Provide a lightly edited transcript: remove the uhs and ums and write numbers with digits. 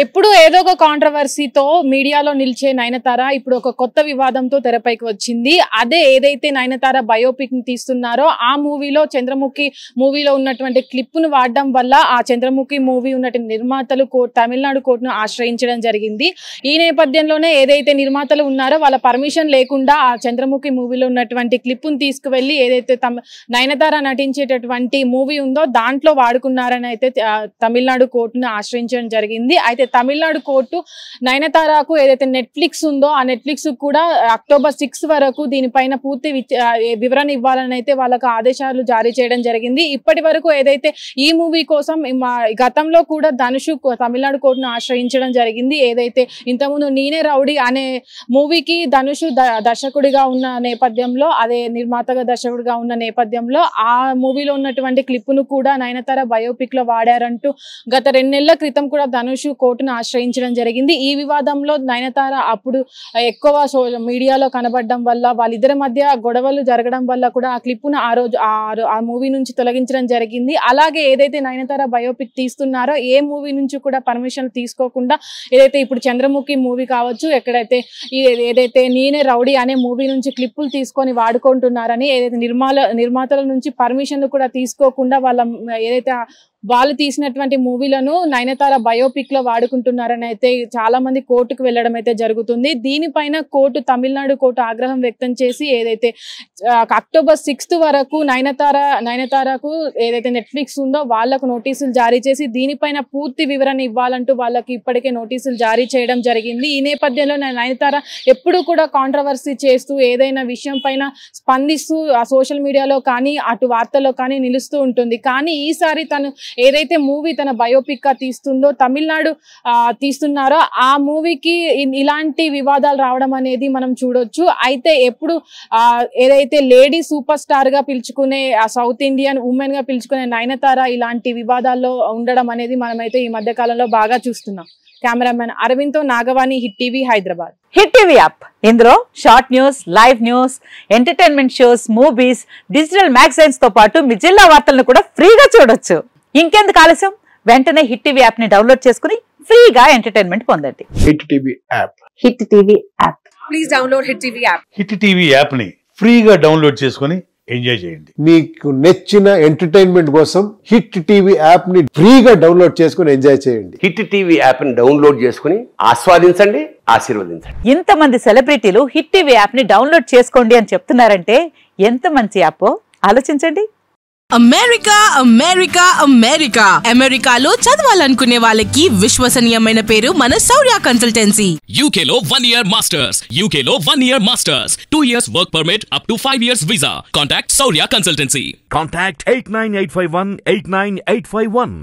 ఎప్పుడు ఏదో ఒక కాంట్రవర్సీతో మీడియాలో నిలిచే నయనతార ఇప్పుడు ఒక కొత్త వివాదంతో తెరపైకి వచ్చింది. అదే ఏదైతే నయనతార బయోపిక్ ని తీస్తున్నారో ఆ మూవీలో చంద్రముఖి మూవీలో ఉన్నటువంటి క్లిప్ ను వాడడం వల్ల ఆ చంద్రముఖి మూవీ ఉన్నటువంటి నిర్మాతలు తమిళనాడు కోర్టును ఆశ్రయించడం జరిగింది. ఈ నేపథ్యంలోనే ఏదైతే నిర్మాతలు ఉన్నారో వాళ్ళ పర్మిషన్ లేకుండా ఆ చంద్రముఖి మూవీలో ఉన్నటువంటి క్లిప్ ను తీసుకువెళ్లి ఏదైతే నయనతార నటించేటటువంటి మూవీ ఉందో దాంట్లో వాడుకున్నారని అయితే తమిళనాడు కోర్టును ఆశ్రయించడం జరిగింది. అయితే తమిళనాడు కోర్టు నయనతారకు ఏదైతే నెట్ఫ్లిక్స్ ఉందో ఆ నెట్ఫ్లిక్స్ కూడా అక్టోబర్ 6 వరకు దీనిపైన పూర్తి వివరణ ఇవ్వాలని అయితే వాళ్ళకు ఆదేశాలు జారీ చేయడం జరిగింది. ఇప్పటి వరకు ఏదైతే ఈ మూవీ కోసం గతంలో కూడా ధనుషు తమిళనాడు కోర్టును ఆశ్రయించడం జరిగింది. ఏదైతే ఇంతకుముందు నేనే రౌడీ అనే మూవీకి ధనుషు దర్శకుడిగా ఉన్న నేపథ్యంలో అదే నిర్మాతగా దర్శకుడిగా ఉన్న నేపథ్యంలో ఆ మూవీలో ఉన్నటువంటి క్లిప్పును కూడా నయనతార బయోపిక్ లో వాడారంటూ గత 2 నెలల క్రితం కూడా ధనుషు కోర్టును ఆశ్రయించడం జరిగింది. ఈ వివాదంలో నయనతార అప్పుడు ఎక్కువ మీడియాలో కనబడడం వల్ల వాళ్ళిద్దరి మధ్య గొడవలు జరగడం వల్ల కూడా ఆ క్లిప్పును ఆ మూవీ నుంచి తొలగించడం జరిగింది. అలాగే ఏదైతే నయనతార బయోపిక్ తీస్తున్నారో ఏ మూవీ నుంచి కూడా పర్మిషన్ తీసుకోకుండా ఏదైతే ఇప్పుడు చంద్రముఖి మూవీ కావచ్చు ఎక్కడైతే ఏదైతే నేనే రౌడీ అనే మూవీ నుంచి క్లిప్పులు తీసుకొని వాడుకుంటున్నారని ఏదైతే నిర్మాతల నుంచి పర్మిషన్లు కూడా తీసుకోకుండా ఏదైతే వాళ్ళు తీసినటువంటి మూవీలను నయనతార బయోపిక్ లో వాడుకుంటున్నారని అయితే చాలా మంది కోర్టుకు వెళ్ళడం అయితే జరుగుతుంది. దీనిపైన తమిళనాడు కోర్టు ఆగ్రహం వ్యక్తం చేసి ఏదైతే అక్టోబర్ 6 వరకు నయనతారకు ఏదైతే నెట్ఫ్లిక్స్ ఉందో వాళ్లకు నోటీసులు జారీ చేసి దీనిపైన పూర్తి వివరణ ఇవ్వాలంటూ వాళ్ళకి ఇప్పటికే నోటీసులు జారీ చేయడం జరిగింది. ఈ నేపథ్యంలో నయనతార ఎప్పుడు కూడా కాంట్రవర్సీ చేస్తూ ఏదైనా విషయం పైన స్పందిస్తూ ఆ సోషల్ మీడియాలో కానీ అటు వార్తల్లో కానీ నిలుస్తూ ఉంటుంది. కానీ ఈసారి తను ఏదైతే మూవీ తన బయోపిక్ గా తీస్తుందో తమిళనాడు తీస్తున్నారో ఆ మూవీకి ఇలాంటి వివాదాలు రావడం అనేది మనం చూడొచ్చు. అయితే ఎప్పుడు ఏదైతే లేడీ సూపర్ స్టార్ గా పిలుచుకునే సౌత్ ఇండియన్ ఉమెన్ గా పిలుచుకునే నయనతార ఇలాంటి వివాదాల్లో ఉండడం అనేది మనమైతే ఈ మధ్య కాలంలో బాగా చూస్తున్నాం. కెమెరామెన్ అరవింద్ తో Nagavani, Hit TV, Hyderabad. Hit TV app ఇందులో short news, live news, entertainment shows, movies, digital magazines తో పాటు మీ జిల్లా వార్తలను కూడా ఫ్రీగా చూడొచ్చు. ఇంకెందుకు ఆలస్యం, వెంటనే హిట్ టీవీ యాప్ ని డౌన్లోడ్ చేసుకుని ఫ్రీగా ఎంటర్టైన్మెంట్ పొందండి. Hit TV app. Hit TV app. Please download hit TV app. Hit TV app ని ఫ్రీగా డౌన్లోడ్ చేసుకుని ఎంజాయ్ చేయండి. మీకు నచ్చిన ఎంటర్టైన్మెంట్ కోసం హిట్ టీవీ యాప్ ని ఫ్రీగా డౌన్లోడ్ చేసుకుని ఎంజాయ్ చేయండి. హిట్ టీవీ యాప్ ని డౌన్లోడ్ చేసుకుని ఆస్వాదించండి, ఆశీర్వదించండి. ఇంతమంది సెలబ్రిటీలు హిట్ టీవీ యాప్ ని డౌన్లోడ్ చేసుకోండి అని చెప్తున్నారంటే ఎంత మంచి యాప్ ఆలోచించండి. అమెరికా అమెరికా అమెరికా అమెరికాలో చదవాలనుకునే వాళ్ళకి విశ్వసనీయమైన పేరు మన శౌర్య కన్సల్టెన్సీ. UK లో 1 year masters, UK లో 1 year masters, 2 years work permit up to 5 years visa. Contact Saurya Consultancy. Contact 89851 89851.